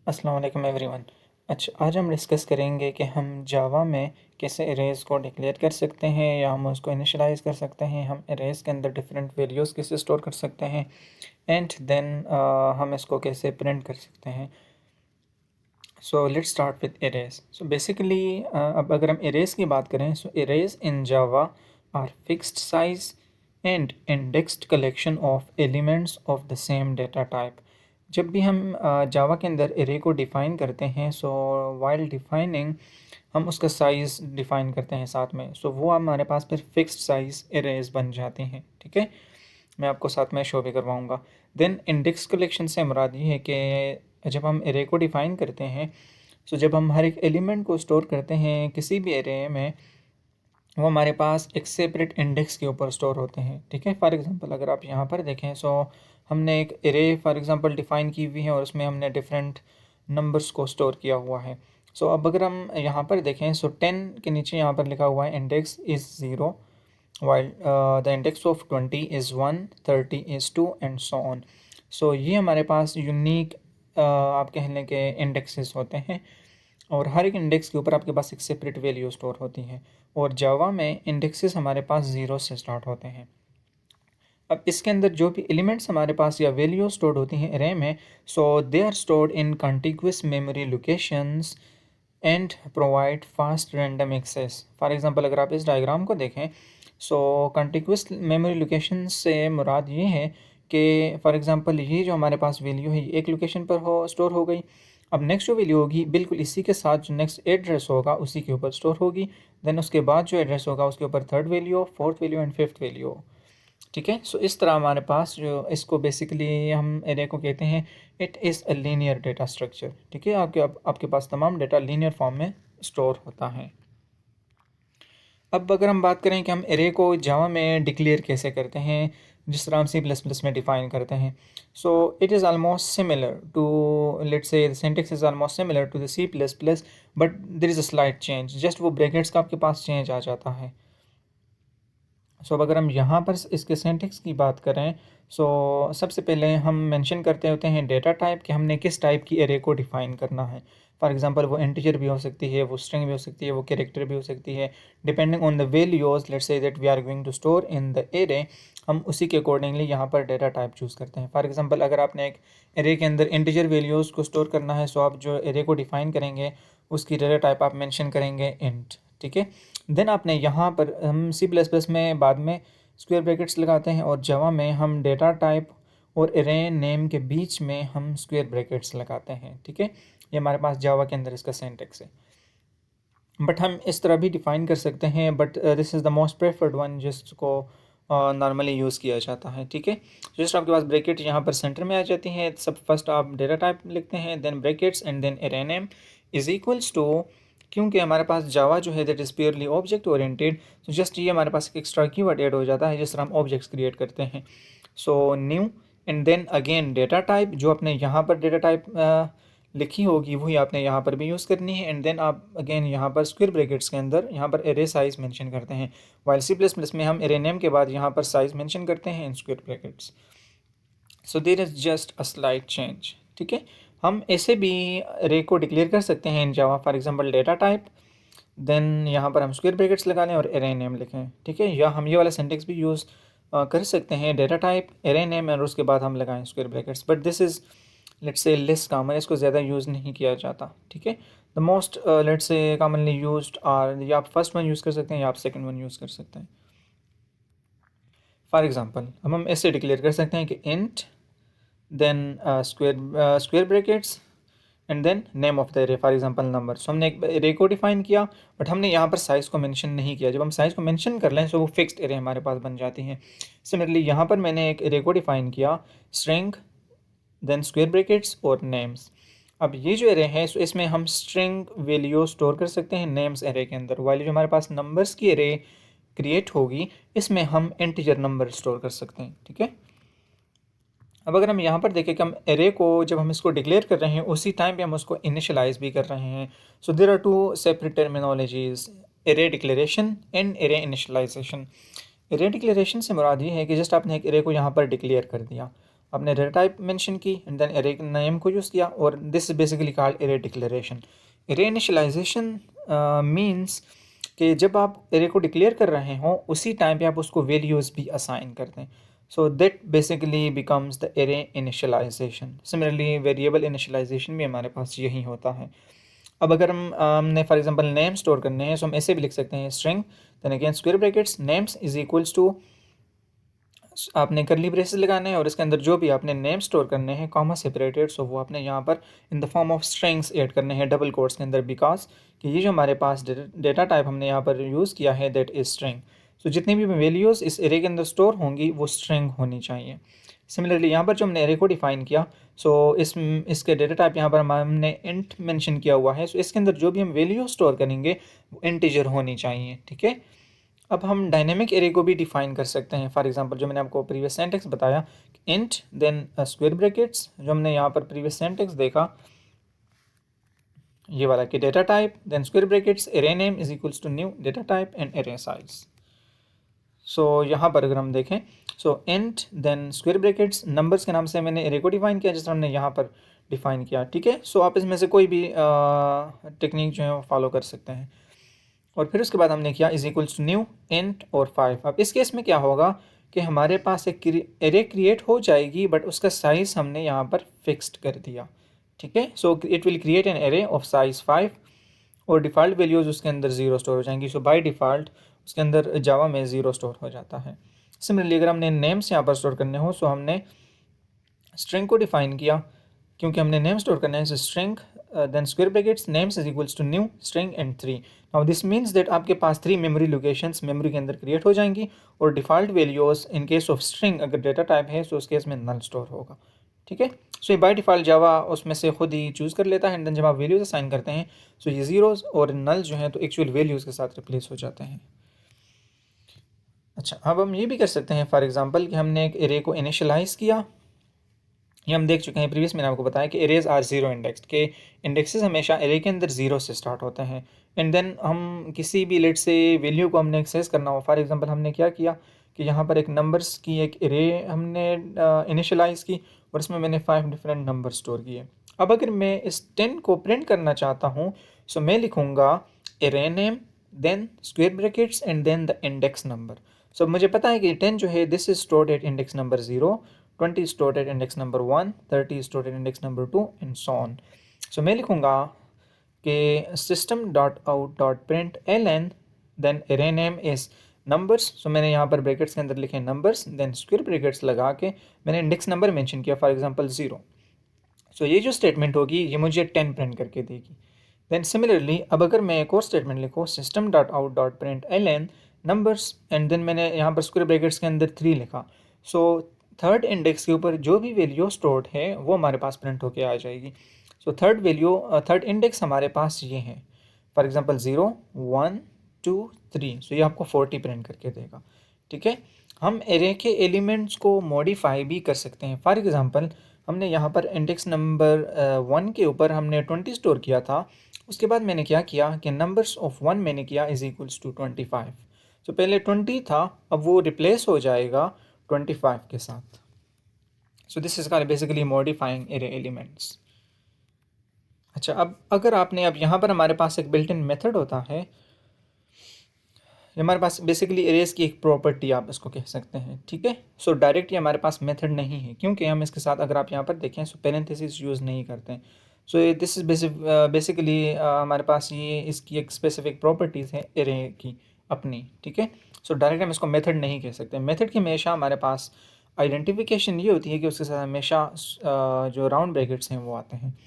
अस्सलाम वालेकुम एवरीवन। अच्छा, आज हम डिस्कस करेंगे कि हम जावा में कैसे अरेज को डिक्लेयर कर सकते हैं या हम उसको इनिशियलाइज कर सकते हैं। हम अरेज के अंदर डिफरेंट वैल्यूज़ कैसे स्टोर कर सकते हैं एंड देन हम इसको कैसे प्रिंट कर सकते हैं। So let's start with arrays. So basically अब अगर हम अरेज की बात करें, so arrays in Java are fixed size and indexed collection of elements of the same data type. जब भी हम जावा के अंदर एरे को डिफ़ाइन करते हैं, सो वाइल डिफ़ाइनिंग हम उसका साइज़ डिफ़ाइन करते हैं साथ में। सो वो हमारे पास फिर फिक्स्ड साइज़ एरेज बन जाते हैं। ठीक है, मैं आपको साथ में शो भी करवाऊँगा। देन इंडेक्स कलेक्शन से मुराद ये है कि जब हम एरे को डिफ़ाइन करते हैं, सो जब हम हर एक एलिमेंट को स्टोर करते हैं किसी भी एरे में, वो हमारे पास एक सेपरेट इंडेक्स के ऊपर स्टोर होते हैं। ठीक है, फॉर एग्जांपल अगर आप यहाँ पर देखें, सो हमने एक एरे फॉर एग्जांपल डिफ़ाइन की हुई है और उसमें हमने डिफरेंट नंबर्स को स्टोर किया हुआ है। सो अब अगर हम यहाँ पर देखें, सो 10 के नीचे यहाँ पर लिखा हुआ है index is zero, while the index of 20 is 1, 30 is 2 and so on. So ये हमारे पास यूनिक आप कह लें कि इंडेक्सेस होते हैं और हर एक इंडेक्स के ऊपर आपके पास एक सेपरेट वैल्यू स्टोर होती है। और जावा में इंडेक्सेस हमारे पास ज़ीरो से स्टार्ट होते हैं। अब इसके अंदर जो भी एलिमेंट्स हमारे पास या वैल्यू स्टोर्ड होती हैं अरे में, so they are stored in contiguous memory locations and provide fast random access. For example अगर आप इस डायग्राम को देखें, सो कॉन्टिग्यूअस मेमोरी लोकेशन से मुराद ये है कि फॉर एग्जांपल ये जो हमारे पास वैल्यू है एक लोकेशन पर हो स्टोर हो गई। अब नेक्स्ट जो वैल्यू होगी बिल्कुल इसी के साथ जो नेक्स्ट एड्रेस होगा उसी के ऊपर स्टोर होगी। देन उसके बाद जो एड्रेस होगा उसके ऊपर थर्ड वैल्यू हो, fourth value and fifth value हो। ठीक है, सो इस तरह हमारे पास जो इसको बेसिकली हम एरे को कहते हैं, it is a linear data structure. ठीक है, आपके पास तमाम डेटा लीनियर फॉर्म में स्टोर होता है। अब अगर हम बात करें कि हम एरे को जावा में डिक्लेयर कैसे करते हैं, जिस तरह हम सी प्लस प्लस में डिफ़ाइन करते हैं, so it is almost similar to, let's say the syntax is almost similar to the C plus plus, but there is a slight change, just वो ब्रैकेट्स का आपके पास चेंज आ जाता है। सो अगर हम यहाँ पर इसके सिंटेक्स की बात करें, सो सबसे पहले हम मेंशन करते होते हैं डेटा टाइप कि हमने किस टाइप की एरे को डिफ़ाइन करना है। फॉर एग्जांपल वो इंटीजर भी हो सकती है, वो स्ट्रिंग भी हो सकती है, वो कैरेक्टर भी हो सकती है। Depending on the values, let's say that we are going to store in the array, हम उसी के अकॉर्डिंगली यहाँ पर डेटा टाइप चूज़ करते हैं। फॉर एग्जांपल अगर आपने एक एरे के अंदर इंटीजर वैल्यूज़ को स्टोर करना है, सो आप जो एरे को डिफ़ाइन करेंगे उसकी डेटा टाइप आप मेंशन करेंगे इंट। ठीक है, देन आपने यहाँ पर हम सी प्लस प्लस में बाद में स्क्वायर ब्रैकेट्स लगाते हैं और जावा में हम डेटा टाइप और एरे नेम के बीच में हम स्क्वायर ब्रैकेट्स लगाते हैं। ठीक है, ये हमारे पास जावा के अंदर इसका सिंटेक्स है। बट हम इस तरह भी डिफ़ाइन कर सकते हैं, but this is the most preferred one जिसको नॉर्मली यूज़ किया जाता है। ठीक है, जस्ट आपके पास ब्रैकेट यहाँ पर सेंटर में आ जाती हैं। सब फर्स्ट आप डेटा टाइप लिखते हैं, then brackets and then array name is equals to, क्योंकि हमारे पास जावा जो है that is purely object oriented, तो जस्ट ये हमारे पास एक एक्स्ट्रा कीवर्ड ऐड हो जाता है जिस तरह हम ऑब्जेक्ट्स क्रिएट करते हैं। So new and then again data type, जो अपने यहाँ पर डेटा टाइप लिखी होगी वही आपने यहाँ पर भी यूज़ करनी है। एंड देन आप अगेन यहाँ पर स्क्वायर ब्रैकेट्स के अंदर यहाँ पर एरे साइज़ मेंशन करते हैं, वाइल सी प्लस प्लस में हम एरे नेम के बाद यहाँ पर साइज़ मेंशन करते हैं in square brackets. So there is just a slight change. ठीक है, हम ऐसे भी एरे को डिक्लेयर कर सकते हैं in Java. For example data type, then यहाँ पर हम स्क्वायर ब्रैकेट्स लगा लें और एरे नेम लिखें। ठीक है, या हम ये वाला सिंटेक्स भी यूज़ कर सकते हैं, डेटा टाइप एरे नेम और उसके बाद हम लगाएं square brackets, but this is let's say less common, इसको ज़्यादा यूज़ नहीं किया जाता। ठीक है, the most let's say commonly used are, या आप फर्स्ट वन यूज़ कर सकते हैं या आप सेकंड वन यूज़ कर सकते हैं। फॉर एग्जांपल अब हम ऐसे डिक्लेयर कर सकते हैं कि int then square brackets and then name of the array, for example number. So हमने एक एरे को डिफाइन किया, बट हमने यहाँ पर साइज़ को मेंशन नहीं किया। जब हम साइज़ को मेंशन कर लें तो वो फिक्स्ड एरे हमारे पास बन जाती हैं। सिमिलरली यहाँ पर मैंने एक एरे को डिफाइन किया, स्ट्रिंग देन स्क्वायर ब्रैकेट्स और नेम्स। अब ये जो एरे है, सो इसमें हम स्ट्रिंग वैल्यू स्टोर कर सकते हैं नेम्स एरे के अंदर, वाली जो हमारे पास नंबर्स की एरे क्रिएट होगी इसमें हम इंटीजर नंबर स्टोर कर सकते हैं। ठीक है, अब अगर हम यहाँ पर देखें कि हम एरे को जब हम इसको डिक्लेयर कर रहे हैं उसी टाइम पे हम उसको इनिशियलाइज भी कर रहे हैं। So there are two separate terminologies, array declaration and array initialization. Array declaration से मुराद ये है कि जस्ट आपने एक एरे को यहाँ पर डिक्लेयर कर दिया, आपने एरे टाइप मेंशन की एंड देन एरे नेम को यूज़ किया, और this is basically called array declaration. Array initialization means कि जब आप एरे को डिक्लेयर कर रहे हों उसी टाइम पे आप उसको वैल्यूज़ भी असाइन कर दें। So that basically becomes the array initialization. Similarly variable initialization भी हमारे पास यही होता है। अब अगर हमने फॉर एग्जांपल नेम स्टोर करने हैं, सो हम ऐसे भी लिख सकते हैं string then again square brackets names is equals to, आपने करली ब्रेसेस लगाने हैं और इसके अंदर जो भी आपने नेम स्टोर करने हैं कॉमा सेपरेटेड, सो वो आपने यहाँ पर in the form of strings add करने हैं डबल कोट्स के अंदर, बिकॉज कि ये जो हमारे पास डेटा टाइप हमने यहाँ पर यूज़ किया है दैट इज स्ट्रिंग। सो जितनी भी वैल्यूज़ इस एरे के अंदर स्टोर होंगी वो स्ट्रिंग होनी चाहिए। सिमिलरली यहाँ पर जो हमने एरे को डिफाइन किया, सो इसके डेटा टाइप यहाँ पर हमने इंट मेंशन किया हुआ है, सो इसके अंदर जो भी हम वैल्यू स्टोर करेंगे वो इंटीजर होनी चाहिए। ठीक है, अब हम डायनेमिक एरे को भी डिफाइन कर सकते हैं। फॉर एग्जांपल जो मैंने आपको प्रीवियस सेंटेक्स बताया, इंट देन स्क्वायर ब्रैकेट्स, जो हमने यहाँ पर प्रीवियस सेंटेक्स देखा ये वाला कि data type then square brackets array name is equals to new data type and array size. So यहाँ पर अगर हम देखें, so int then square brackets numbers के नाम से मैंने एरे को डिफाइन किया जैसे हमने यहाँ पर डिफाइन किया। ठीक है, सो आप इसमें से कोई भी टेक्निक जो है वो फॉलो कर सकते हैं। और फिर उसके बाद हमने किया is equals to new int और 5। अब इस केस में क्या होगा कि हमारे पास एक एरे क्रिएट हो जाएगी बट उसका साइज़ हमने यहाँ पर फिक्स्ड कर दिया। ठीक है, so it will create an array of size 5 और डिफ़ॉल्ट वैल्यूज़ उसके अंदर 0 स्टोर हो जाएंगी। सो बाय डिफ़ॉल्ट उसके अंदर जावा में 0 स्टोर हो जाता है। सिमिलरली अगर हमने नेम्स यहाँ पर स्टोर करने हो, सो हमने स्ट्रिंग को डिफाइन किया क्योंकि हमने नेम स्टोर करना है, string then square brackets names is equals to new string and 3। Now this means that आपके पास 3 मेमोरी लोकेशंस मेमोरी के अंदर क्रिएट हो जाएंगी और default values in case of string अगर डेटा टाइप है तो उस केस में नल स्टोर होगा। ठीक है, सो ये बाय डिफ़ॉल्ट जावा उसमें से खुद ही चूज़ कर लेता है एंड देन जब आप वैल्यूज असाइन करते हैं सो ये जीरोज़ और नल जो है तो एक्चुअल वैल्यूज़ के साथ रिप्लेस हो जाते हैं। अच्छा, अब हम ये भी कर सकते हैं फॉर एग्जांपल कि हमने एक एरे को इनिशियलाइज़ किया। ये हम देख चुके हैं प्रीवियस मैंने आपको बताया कि एरेज आर ज़ीरो इंडेक्स्ड, के इंडेक्सेस हमेशा एरे के अंदर ज़ीरो से स्टार्ट होते हैं एंड देन हम किसी भी लेट से वैल्यू को हमने एक्सेस करना हो, फॉर एग्जांपल हमने क्या किया कि यहाँ पर एक नंबर्स की एक एरे हमने इनिशियलाइज़ की और इसमें मैंने 5 डिफरेंट नंबर स्टोर किए। अब अगर मैं इस 10 को प्रिंट करना चाहता हूँ सो मैं लिखूँगा array name then square brackets and then the index number. So मुझे पता है कि 10 जो है this is stored at index number 0, 20 stored at index number 1, 30 stored at index number 2 and so on। so मैं लिखूँगा कि system.out.println then array name is numbers। so मैंने यहाँ पर ब्रैकेट्स के अंदर लिखे numbers then स्क्वायर ब्रैकेट्स लगा के मैंने इंडेक्स नंबर मेंशन किया फॉर एग्जांपल 0। so ये जो स्टेटमेंट होगी ये मुझे 10 प्रिंट करके देगी। then similarly अब अगर मैं एक और स्टेटमेंट लिखूँ system.out.println numbers एंड देन मैंने यहाँ पर स्क्वायर ब्रैकेट्स के अंदर 3 लिखा, सो थर्ड इंडेक्स के ऊपर जो भी वैल्यू स्टोर्ड है वो हमारे पास प्रिंट होके आ जाएगी। सो थर्ड इंडेक्स हमारे पास ये है फॉर एग्जांपल 0, 1, 2, 3, सो ये आपको 40 प्रिंट करके देगा। ठीक है, हम एरे के एलिमेंट्स को मॉडिफाई भी कर सकते हैं। फॉर एग्जांपल हमने यहाँ पर इंडेक्स नंबर 1 के ऊपर हमने 20 स्टोर किया था, उसके बाद मैंने क्या किया कि नंबर्स ऑफ 1 मैंने किया इज इक्वल्स टू 25। सो पहले 20 था अब वो रिप्लेस हो जाएगा 25 के साथ। So this is called basically modifying array elements. अच्छा, अब अगर आपने अब यहाँ पर हमारे पास एक बिल्ट इन मेथड होता है, हमारे पास बेसिकली एरेज की एक प्रॉपर्टी आप इसको कह सकते हैं। ठीक है, सो डायरेक्ट ये हमारे पास मेथड नहीं है क्योंकि हम इसके साथ अगर आप यहाँ पर देखें सो पेरेंथेसिस यूज़ नहीं करते हैं। सो दिस इज बेसिकली हमारे पास ये इसकी एक स्पेसिफिक प्रॉपर्टीज़ है एरे की अपनी। ठीक है, सो डायरेक्ट हम इसको मेथड नहीं कह सकते। मेथड की हमेशा हमारे पास आइडेंटिफिकेशन ये होती है कि उसके साथ हमेशा जो राउंड ब्रैकेट्स हैं वो आते हैं।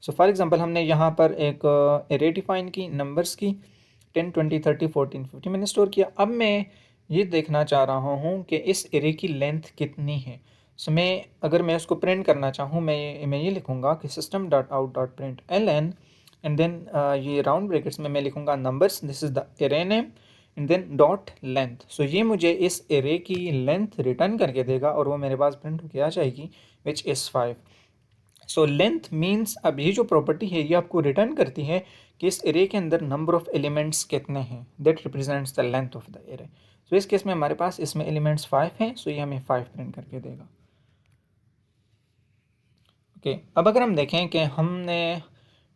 सो फॉर एग्जांपल हमने यहाँ पर एक एरे डिफाइन की नंबर्स की 10, 20, 30, 14, 50 मैंने स्टोर किया। अब मैं ये देखना चाह रहा हूँ कि इस एरे की लेंथ कितनी है। सो मैं अगर मैं उसको प्रिंट करना चाहूँ मैं ये लिखूँगा कि system.out.println एंड देन ये राउंड ब्रैकेट्स में मैं लिखूँगा numbers, this is the array name and then dot length. So ये मुझे इस एरे की लेंथ रिटर्न करके देगा और वो मेरे पास प्रिंट होकर आ जाएगी which is 5। So length means अब ये जो प्रॉपर्टी है ये आपको रिटर्न करती है कि इस एरे के अंदर नंबर ऑफ एलिमेंट्स कितने हैं, that represents the length of the array. So इस केस में हमारे पास इसमें एलिमेंट्स 5 हैं, सो ये हमें 5 प्रिंट करके देगा। ओके, अब अगर हम देखें कि हमने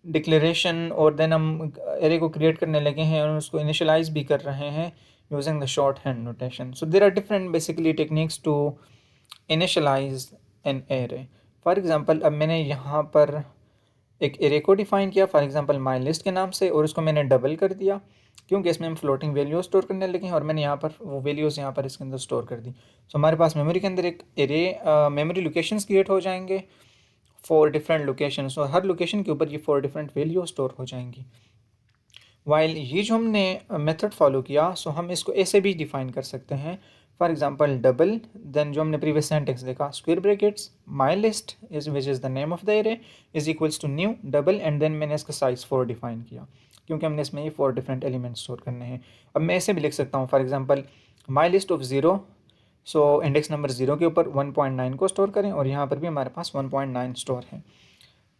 डिक्लेरेशन और देन हम एरे को क्रिएट करने लगे हैं और उसको इनिशियलाइज भी कर रहे हैं using the shorthand notation. So there are different basically techniques to initialise an array. For example अब मैंने यहाँ पर एक एरे को डिफाइन किया फॉर एग्जांपल माई लिस्ट के नाम से, और उसको मैंने डबल कर दिया क्योंकि इसमें हम फ्लोटिंग वैल्यू स्टोर करने लगे हैं और मैंने यहाँ पर वो वैल्यूज़ यहाँ पर इसके अंदर स्टोर कर दी. सो हमारे पास मेमोरी के अंदर एक एरे मेमोरी लोकेशंस क्रिएट हो जाएंगे 4 डिफरेंट लोकेशंस, और हर लोकेशन के ऊपर ये 4 डिफरेंट वैल्यू स्टोर हो जाएंगी. वाइल ये जो हमने मेथड फॉलो किया, सो हम इसको ऐसे भी डिफाइन कर सकते हैं. फॉर एग्जांपल डबल, देन जो हमने प्रीवियस सेंटेंस देखा square brackets my list is which is the name of the array is equals to new double, and then मैंने इसका साइज 4 डिफाइन किया क्योंकि हमने इसमें ये 4 डिफरेंट एलिमेंट्स स्टोर करने हैं. अब मैं ऐसे भी लिख सकता हूँ for example my list of 0, so index number 0 के ऊपर 1.9 को स्टोर करें और यहाँ पर भी हमारे पास 1.9 स्टोर है.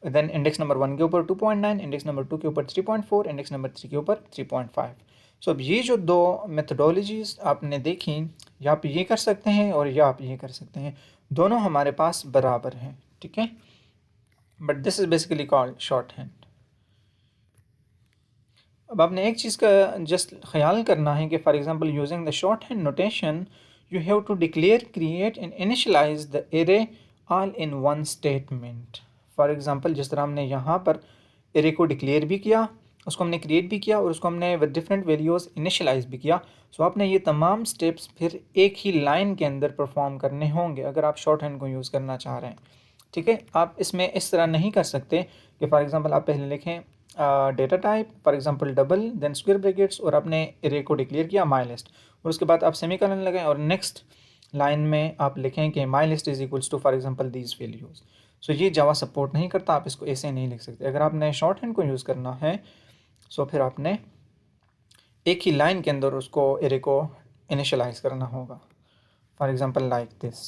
देन इंडेक्स नंबर 1 के ऊपर 2.9, इंडेक्स नंबर 2 के ऊपर 3.4, इंडेक्स नंबर 3 के ऊपर 3.5. सो अब ये जो दो मेथडोलॉजीज़ आपने देखी, या आप ये कर सकते हैं और या आप ये कर सकते हैं, दोनों हमारे पास बराबर हैं. ठीक है, but this is basically called short hand. अब आपने एक चीज़ का जस्ट ख्याल करना है कि for example using the shorthand notation you have to declare create and initialise the array all in one statement. For example जिस तरह हमने यहाँ पर एरे को डिक्लेयर भी किया, उसको हमने क्रिएट भी किया और उसको हमने विद डिफरेंट वैल्यूज़ इनिशियलाइज भी किया. सो आपने ये तमाम स्टेप्स फिर एक ही लाइन के अंदर परफॉर्म करने होंगे अगर आप शॉर्ट हैंड को यूज़ करना चाह रहे हैं. ठीक है, आप इसमें इस तरह नहीं कर सकते कि फॉर एग्जांपल आप पहले लिखें data type for example double then square brackets और आपने एरे को डिक्लेयर किया माई लिस्ट, और उसके बाद आप सेमीकोलन लगाएं और नेक्स्ट लाइन में आप लिखें कि my list is equals to for example these values. So ये जावा सपोर्ट नहीं करता, आप इसको ऐसे नहीं लिख सकते. अगर आपने शॉर्ट हैंड को यूज़ करना है सो फिर आपने एक ही लाइन के अंदर उसको एरे को इनिशियलाइज करना होगा फॉर एग्जांपल लाइक दिस,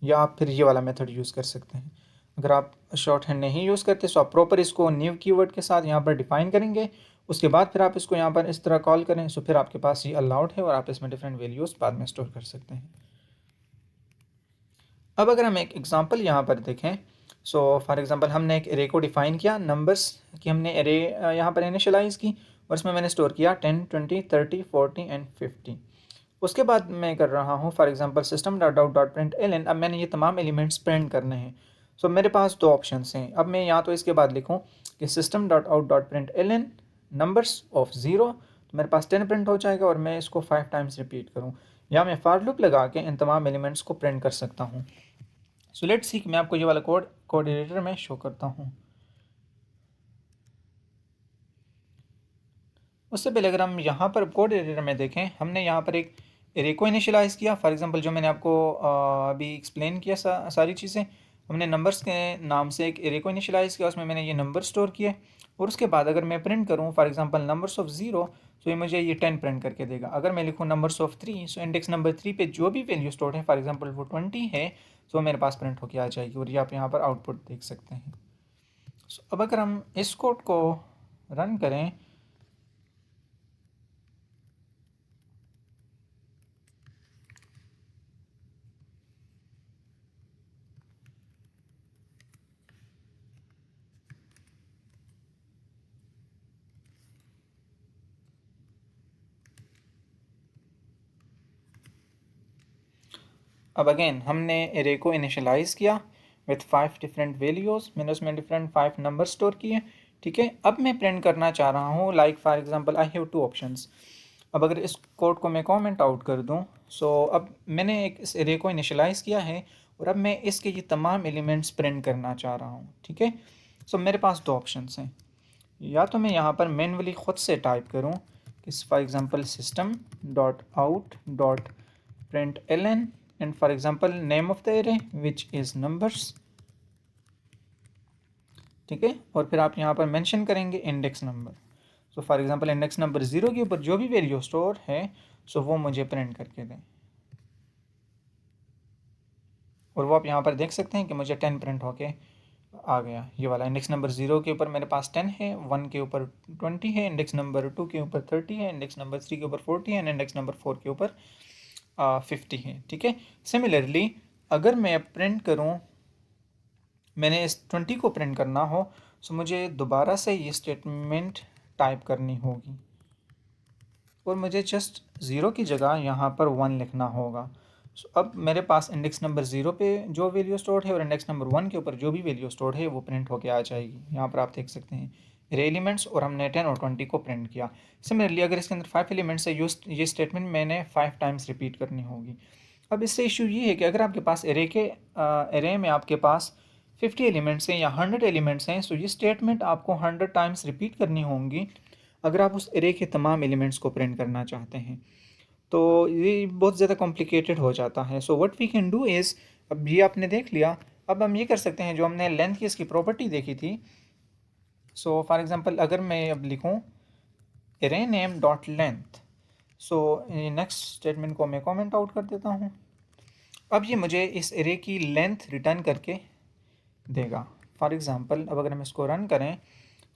या आप फिर ये वाला मेथड यूज़ कर सकते हैं. अगर आप शॉर्ट हैंड नहीं यूज़ करते तो आप प्रॉपर इसको न्यू कीवर्ड के साथ यहाँ पर डिफाइन करेंगे, उसके बाद फिर आप इसको यहाँ पर इस तरह कॉल करें, सो फिर आपके पास ये अलाउड है और आप इसमें डिफरेंट वैल्यूज़ बाद में स्टोर कर सकते हैं. अब अगर हम एक एग्जांपल यहाँ पर देखें, सो फॉर एग्जांपल हमने एक एरे को डिफाइन किया नंबर्स की, हमने एरे यहाँ पर इनिशियलाइज की और इसमें मैंने स्टोर किया 10, 20, 30, 40 एंड 50. उसके बाद मैं कर रहा हूँ for example system dot out dot print L N. अब मैंने ये तमाम एलिमेंट्स प्रिंट करने हैं. सो मेरे पास दो ऑप्शंस हैं. अब मैं या तो इसके बाद लिखूँ कि system dot out dot print L N numbers of 0, तो मेरे पास 10 प्रिंट हो जाएगा और मैं इसको 5 टाइम्स रिपीट करूँ, या मैं फॉर लूप लगा के इन तमाम एलिमेंट्स को प्रिंट कर सकता हूँ. सो लेट्स सी, मैं आपको ये वाला कोड एडिटर में शो करता हूँ. उससे पहले अगर हम यहाँ पर कोड एडिटर में देखें, हमने यहाँ पर एक एरे को इनिशियलाइज़ किया. फॉर एग्जांपल जो मैंने आपको अभी एक्सप्लेन किया सारी चीज़ें, हमने नंबर्स के नाम से एक एरे को इनिशियलाइज़ किया, उसमें मैंने ये नंबर स्टोर किए और उसके बाद अगर मैं प्रिंट करूँ फॉर एग्जांपल नंबर्स ऑफ 0, तो ये मुझे ये 10 प्रिंट करके देगा. अगर मैं लिखूँ numbers of 3, so index number 3 पे जो भी वैल्यू स्टोर है फॉर एग्जांपल वो 20 है, सो मेरे पास प्रिंट होकर आ जाएगी और ये आप यहाँ पर आउटपुट देख सकते हैं. सो अब अगर हम इस कोड को रन करें, अब अगेन हमने एरे को इनिशियलाइज़ किया विथ 5 डिफरेंट वैल्यूज़, मैंने उसमें डिफरेंट 5 नंबर स्टोर किए. ठीक है, अब मैं प्रिंट करना चाह रहा हूँ like for example I have 2 options. अब अगर इस कोड को मैं कमेंट आउट कर दूँ, सो अब मैंने एक इस एरे को इनिशियलाइज़ किया है और अब मैं इसके ये तमाम एलिमेंट्स प्रिंट करना चाह रहा हूँ. ठीक है, सो मेरे पास 2 ऑप्शंस हैं. या तो मैं यहाँ पर मैनुअली ख़ुद से टाइप करूँ कि for example system dot out dot print L N and for example name of the array which is numbers. ठीक है, और फिर आप यहाँ पर मेंशन करेंगे index number. So for example index number 0 के ऊपर जो भी वैल्यू स्टोर है सो वो मुझे प्रिंट करके दें, और वो आप यहाँ पर देख सकते हैं कि मुझे 10 प्रिंट होके आ गया. ये वाला इंडेक्स नंबर 0 के ऊपर मेरे पास 10 है, 1 के ऊपर 20 है, इंडेक्स नंबर 2 के ऊपर 30 है, इंडेक्स नंबर 3 के ऊपर 40 है, इंडेक्स नंबर 4 के ऊपर 50 है. ठीक है, सिमिलरली अगर मैं प्रिंट करूं मैंने इस 20 को प्रिंट करना हो सो मुझे दोबारा से ये स्टेटमेंट टाइप करनी होगी और मुझे जस्ट ज़ीरो की जगह यहाँ पर 1 लिखना होगा। सो अब मेरे पास इंडेक्स नंबर 0 पे जो वैल्यू स्टोर्ड है और इंडेक्स नंबर 1 के ऊपर जो भी वैल्यू स्टोर्ड है वो प्रिंट होके आ जाएगी। यहाँ पर आप देख सकते हैं रे एलिमेंट्स और हमने 10 और 20 को प्रिंट किया। सिमिलरली अगर इसके अंदर 5 एलिमेंट्स है ये स्टेटमेंट मैंने 5 टाइम्स रिपीट करनी होगी। अब इससे इशू ये है कि अगर आपके पास एरे में आपके पास 50 एलिमेंट्स हैं या 100 एलिमेंट्स हैं, सो ये स्टेटमेंट आपको 100 टाइम्स रिपीट करनी होंगी अगर आप उस एरे के तमाम एलिमेंट्स को प्रिंट करना चाहते हैं। तो ये बहुत ज़्यादा कॉम्प्लिकेटेड हो जाता है। So what we can do is, अब ये आपने देख लिया, अब हम ये कर सकते हैं जो हमने लेंथ की इसकी प्रॉपर्टी देखी थी। सो फॉर एग्जांपल अगर मैं अब लिखूँ array name dot length, so next statement को मैं कमेंट आउट कर देता हूँ। अब ये मुझे इस एरे की लेंथ रिटर्न करके देगा। फॉर एग्ज़ाम्पल अब अगर हम इसको रन करें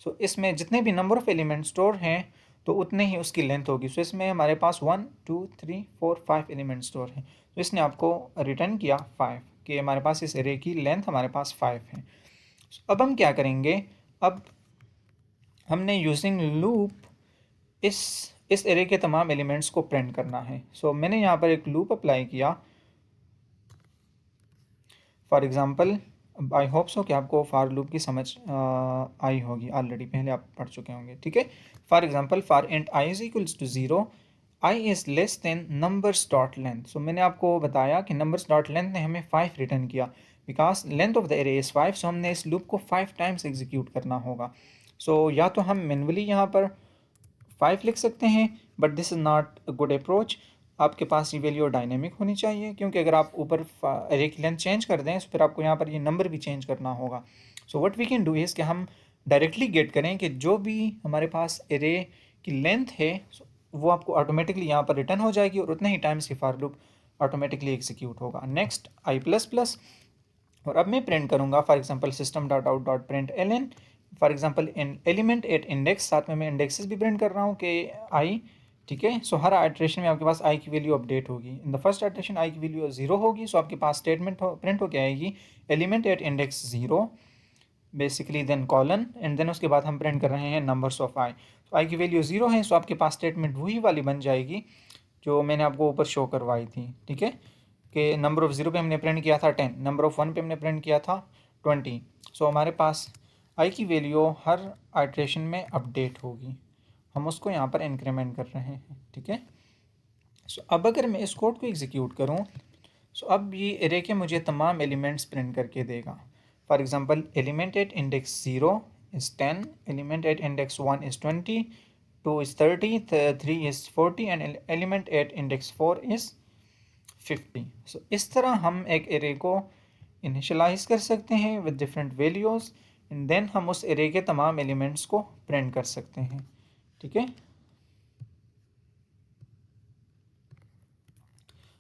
सो इसमें जितने भी नंबर ऑफ़ एलिमेंट स्टोर हैं तो उतने ही उसकी लेंथ होगी। सो इसमें हमारे पास 1 2 3 4 5 एलिमेंट स्टोर हैं, तो इसने आपको रिटर्न किया 5 कि हमारे पास इस एरे की लेंथ हमारे पास 5 है। अब हम क्या करेंगे, अब हमने यूजिंग लूप इस एरे के तमाम एलिमेंट्स को प्रिंट करना है। सो मैंने यहाँ पर एक लूप अप्लाई किया। For example I hope so कि आपको फार लूप की समझ आई होगी, ऑलरेडी पहले आप पढ़ चुके होंगे, ठीक है। For example for int I is equals to 0 I is less than numbers dot length. So मैंने आपको बताया कि नंबर्स डॉट लेंथ ने हमें 5 रिटर्न किया because length of the array is 5। सो हमने इस लूप को 5 टाइम्स एग्जीक्यूट करना होगा। सो या तो हम मैनुअली यहाँ पर 5 लिख सकते हैं, but this is not a good approach. आपके पास ये वैल्यू डायनेमिक होनी चाहिए, क्योंकि अगर आप ऊपर एरे की लेंथ चेंज कर दें तो फिर आपको यहाँ पर ये नंबर भी चेंज करना होगा। So what we can do is कि हम डायरेक्टली गेट करें कि जो भी हमारे पास एरे की लेंथ है वो आपको ऑटोमेटिकली यहाँ पर रिटर्न हो जाएगी और उतने ही टाइम्स ये फॉर लूप ऑटोमेटिकली एग्जीक्यूट होगा। नेक्स्ट आई प्लस प्लस, और अब मैं प्रिंट करूँगा for example system dot out dot print L N. For example in element at index, साथ में मैं इंडेक्सेस भी प्रिंट कर रहा हूँ कि आई, ठीक है। सो हर आइट्रेशन में आपके पास आई की वैल्यू अपडेट होगी। इन द फर्स्ट आइट्रेशन आई की वैल्यू 0 होगी, सो आपके पास स्टेटमेंट प्रिंट होकर आएगी element at index 0 basically, then colon, and then उसके बाद हम प्रिंट कर रहे हैं नंबर्स ऑफ आई। तो आई की वैल्यू 0 है, सो आपके पास स्टेटमेंट वही वाली बन जाएगी जो मैंने आपको ऊपर शो करवाई थी, ठीक है। कि नंबर ऑफ़ 0 पे हमने प्रिंट किया था 10, नंबर ऑफ़ 1 पे हमने प्रिंट किया था 20। सो हमारे पास आई की वैल्यू हर आइट्रेशन में अपडेट होगी, हम उसको यहाँ पर इंक्रीमेंट कर रहे हैं, ठीक है। सो अब अगर मैं इस कोड को एग्जीक्यूट करूँ सो अब ये एरे के मुझे तमाम एलिमेंट्स प्रिंट करके देगा। For example element at index 0 is 10, element at index 1 is 20, 2 is 30, 3 is 40 and element at index 4 is 50। So इस तरह हम एक एरे को इनिशियलाइज कर सकते हैं with different values, and then हम उस एरे के तमाम एलिमेंट्स को प्रिंट कर सकते हैं, ठीक है।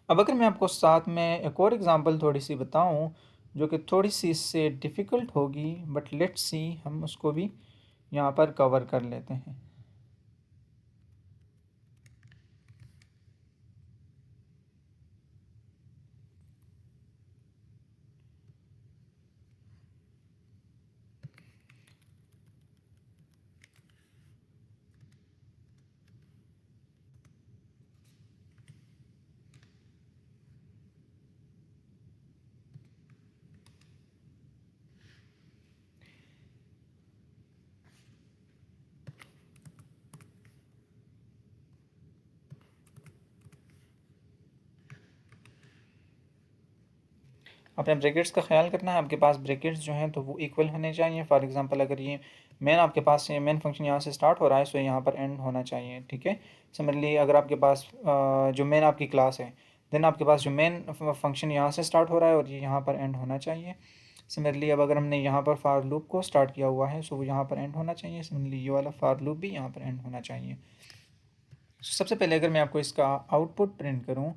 अब अगर मैं आपको साथ में एक और एग्जांपल थोड़ी सी बताऊं जो कि थोड़ी सी इससे डिफ़िकल्ट होगी, बट लेट्स सी हम उसको भी यहाँ पर कवर कर लेते हैं। अपने ब्रैकेट्स का ख्याल करना है, आपके पास ब्रैकेट्स जो हैं तो वो इक्वल होने चाहिए। फॉर एग्जांपल अगर ये मेन आपके पास मेन फंक्शन यहाँ से स्टार्ट हो रहा है सो यहाँ पर एंड होना चाहिए, ठीक है। सिमिलरली अगर आपके पास जो मेन आपकी क्लास है देन आपके पास जो मेन फंक्शन यहाँ से स्टार्ट हो रहा है और ये यहाँ पर एंड होना चाहिए। सिमिलरली अब अगर हमने यहाँ पर फार लूप को स्टार्ट किया हुआ है सो वो यहाँ पर एंड होना चाहिए। सिमिलरली ये वाला फार लूप भी यहाँ पर एंड होना चाहिए। सबसे पहले अगर मैं आपको इसका आउटपुट प्रिंट करूँ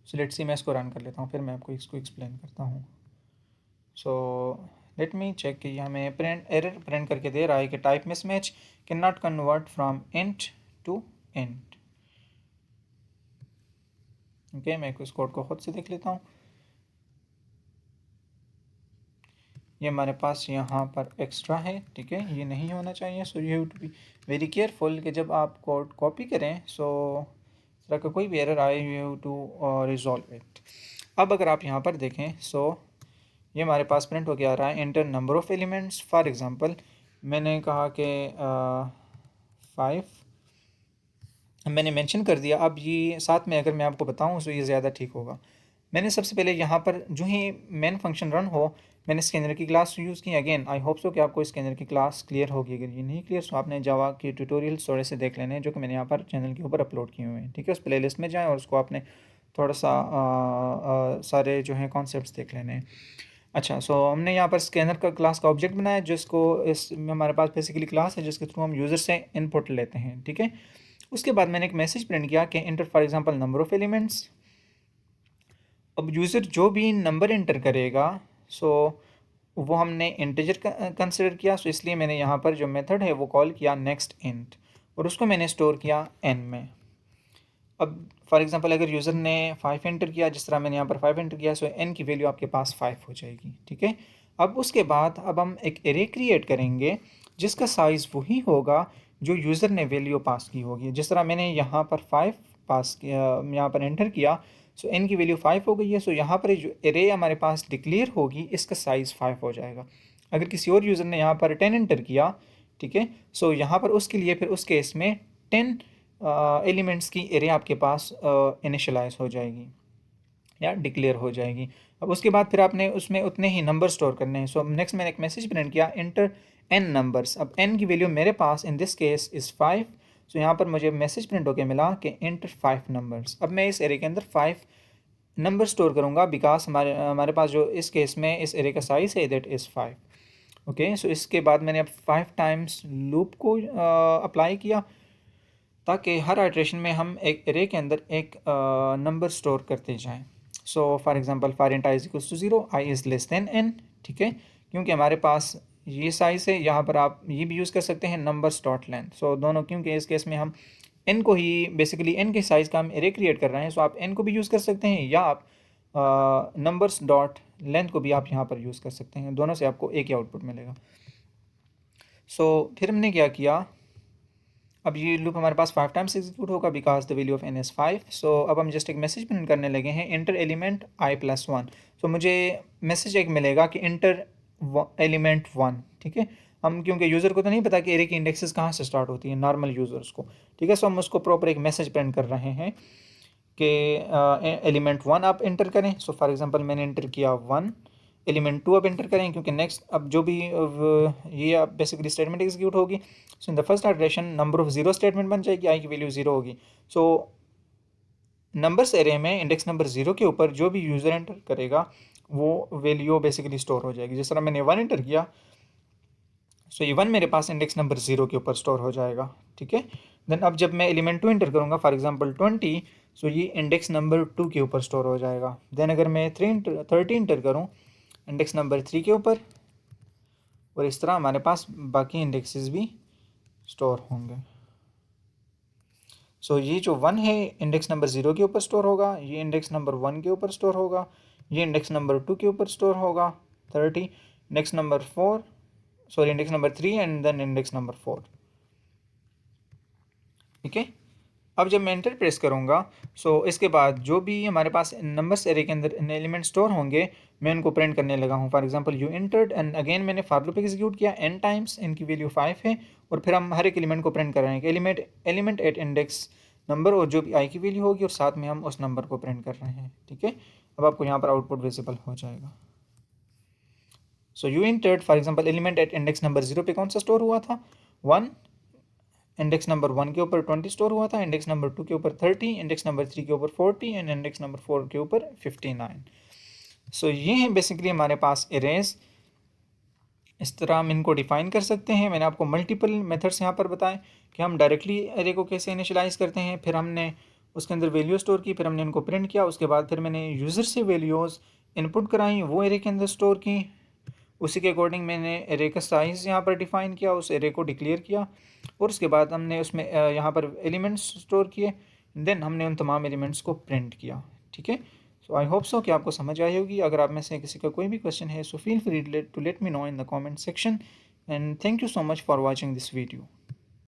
सो लेट्स सी, मैं इसको रन कर लेता हूँ फिर मैं आपको इसको एक्सप्लेन करता हूँ। सो लेट मी चेक कि हमें प्रिंट एरर प्रिंट करके दे रहा है कि type mismatch cannot convert from int to int. Okay, मैं इस कोड को खुद से देख लेता हूँ। ये हमारे पास यहाँ पर एक्स्ट्रा है, ठीक है, ये नहीं होना चाहिए। So you have to be very careful कि जब आप कोड कॉपी करें सो इस तरह का कोई भी एरर आए, you have to resolve it. अब अगर आप यहाँ पर देखें सो ये हमारे पास प्रिंट होकर आ रहा है enter number of elements. For example मैंने कहा कि 5 मैंने मेंशन कर दिया। अब ये साथ में अगर मैं आपको बताऊं तो ये ज़्यादा ठीक होगा। मैंने सबसे पहले यहाँ पर जो ही मेन फंक्शन रन हो मैंने स्कैनर की क्लास यूज़ की। अगेन आई होप सो कि आपको स्कैनर की क्लास क्लियर होगी। अगर ये नहीं क्लियर तो आपने जावा की ट्यूटोरियल थोड़े से देख लेने हैं जो कि मैंने यहाँ पर चैनल के ऊपर अपलोड किए हुए हैं, ठीक है। उस प्लेलिस्ट में जाएँ और उसको आपने थोड़ा सा सारे जो हैं कॉन्सेप्ट्स देख लेने हैं। अच्छा, सो हमने यहाँ पर स्कैनर का क्लास का ऑब्जेक्ट बनाया जिसको इस हमारे पास बेसिकली क्लास है जिसके थ्रू हम यूज़र से इनपुट लेते हैं, ठीक है। उसके बाद मैंने एक मैसेज प्रिंट किया कि inter for example number of elements. अब यूज़र जो भी नंबर इंटर करेगा सो वो हमने इंटीजर कंसिडर किया, सो इसलिए मैंने यहाँ पर जो मेथड है वो कॉल किया नेक्स्ट इंट और उसको मैंने स्टोर किया एन में। अब फॉर एग्जांपल अगर यूज़र ने 5 एंटर किया जिस तरह मैंने यहाँ पर 5 एंटर किया सो एन की वैल्यू आपके पास 5 हो जाएगी, ठीक है। अब उसके बाद अब हम एक एरे क्रिएट करेंगे जिसका साइज़ वही होगा जो यूज़र ने वैल्यू पास की होगी। जिस तरह मैंने यहाँ पर 5 पास किया, यहाँ पर एंटर किया सो एन की वैल्यू 5 हो गई है। सो यहाँ पर जो एरे हमारे पास डिक्लेयर होगी इसका साइज़ 5 हो जाएगा। अगर किसी और यूज़र ने यहाँ पर 10 एंटर किया, ठीक है, सो यहाँ पर उसके लिए फिर उस केस में 10 एलिमेंट्स की एरे आपके पास इनिशियलाइज हो जाएगी या डिक्लेयर हो जाएगी। अब उसके बाद फिर आपने उसमें उतने ही नंबर स्टोर करने हैं। सो नेक्स्ट मैंने एक मैसेज प्रिंट किया इंटर एन नंबर्स। अब एन की वैल्यू मेरे पास इन दिस केस इज़ 5। सो यहाँ पर मुझे मैसेज प्रिंट होकर मिला कि इंटर 5 नंबर्स। अब मैं इस एरे के अंदर 5 नंबर स्टोर करूँगा बिकॉज हमारे पास जो इस केस में इस एरे का साइज़ है दैट इज़ 5, ओके। सो इसके बाद मैंने अब 5 टाइम्स लूप को अप्लाई किया ताकि हर आइट्रेशन में हम एक एरे के अंदर एक नंबर स्टोर करते जाएं। So for example for int I is equals to 0, I is less than N, ठीक है, क्योंकि हमारे पास ये साइज़ है। यहाँ पर आप ये भी यूज़ कर सकते हैं नंबर्स डॉट लेंथ। सो दोनों, क्योंकि इस केस में हम एन को ही बेसिकली एन के साइज़ का हम एरे क्रिएट कर रहे हैं। सो आप एन को भी यूज़ कर सकते हैं या आप नंबर्स डॉट लेंथ को भी आप यहाँ पर यूज़ कर सकते हैं। दोनों से आपको एक ही आउटपुट मिलेगा। सो फिर हमने क्या किया, अब ये लूप हमारे पास 5 टाइम्स एग्जीक्यूट होगा because the value of N is 5। So अब हम जस्ट एक मैसेज प्रिंट करने लगे हैं enter element I plus 1। So मुझे मैसेज एक मिलेगा कि इंटर एलिमेंट 1, ठीक है। हम क्योंकि यूज़र को तो नहीं पता कि एरे की इंडेक्सेस कहाँ से स्टार्ट होती हैं, नॉर्मल यूज़र्स को, ठीक है। सो हम उसको प्रॉपर एक मैसेज प्रिंट कर रहे हैं कि एलिमेंट 1 आप इंटर करें। सो फॉर एग्जांपल मैंने इंटर किया 1, एलिमेंट 2 अब एंटर करें क्योंकि नेक्स्ट अब जो भी ये अब बेसिकली स्टेटमेंट एग्जीक्यूट होगी। So in the first iteration number of 0 statement बन जाएगी, आई की वैल्यू 0 होगी। सो नंबर्स एरे में इंडेक्स नंबर 0 के ऊपर जो भी यूज़र एंटर करेगा वो वैल्यू बेसिकली स्टोर हो जाएगी। जिस तरह मैंने 1 एंटर किया सो ये 1 मेरे पास इंडेक्स नंबर 0 के ऊपर स्टोर हो जाएगा, ठीक है। देन अब जब मैं एलिमेंट 2 एंटर करूँगा फॉर एग्जांपल 20, सो ये इंडेक्स नंबर 2 के ऊपर स्टोर हो जाएगा। देन अगर मैं 30 एंटर करूँ इंडेक्स नंबर 3 के ऊपर, और इस तरह हमारे पास बाकी इंडेक्सेस भी स्टोर होंगे। सो ये जो 1 है इंडेक्स नंबर 0 के ऊपर स्टोर होगा, ये इंडेक्स नंबर 1 के ऊपर स्टोर होगा, ये इंडेक्स नंबर 2 के ऊपर स्टोर होगा 30, index number 4 sorry index number 3 and then index number 4, ठीक है। अब जब मैं एंटर प्रेस करूँगा सो इसके बाद जो भी हमारे पास नंबर्स एरे के अंदर एलिमेंट स्टोर होंगे मैं उनको प्रिंट करने लगा हूँ। For example you entered and again मैंने फॉर लूप एग्जीक्यूट किया n टाइम्स, इनकी वैल्यू 5 है और फिर हम हर एक एलिमेंट को प्रिंट कर रहे हैं कि एलिमेंट एट इंडेक्स नंबर और जो भी आई की वैल्यू होगी और साथ में हम उस नंबर को प्रिंट कर रहे हैं, ठीक है। अब आपको यहाँ पर आउटपुट विजिबल हो जाएगा। So you entered for example element at index number 0 पे कौन सा स्टोर हुआ था 1, इंडेक्स नंबर 1 के ऊपर 20 स्टोर हुआ था, इंडेक्स नंबर 2 के ऊपर 30, इंडेक्स नंबर 3 के ऊपर 40 एंड इंडेक्स नंबर 4 के ऊपर 59। सो ये हैं बेसिकली हमारे पास एरेज। इस तरह हम इनको डिफ़ाइन कर सकते हैं। मैंने आपको मल्टीपल मेथड्स यहाँ पर बताएं कि हम डायरेक्टली एरे को कैसे इनिशियलाइज करते हैं, फिर हमने उसके अंदर वैल्यू स्टोर की, फिर हमने इनको प्रिंट किया, उसके बाद फिर मैंने यूज़र से वैल्यूज़ इनपुट कराई, वो एरे के अंदर स्टोर की, उसी के अकॉर्डिंग मैंने एरे का साइज़ यहाँ पर डिफ़ाइन किया, उस एरे को डिक्लेयर किया और उसके बाद हमने उसमें यहाँ पर एलिमेंट्स स्टोर किए, देन हमने उन तमाम एलिमेंट्स को प्रिंट किया, ठीक है। सो आई होप सो कि आपको समझ आई होगी। अगर आप में से किसी का कोई भी क्वेश्चन है, so feel free to let me know in the comment section, and thank you so much for watching this video.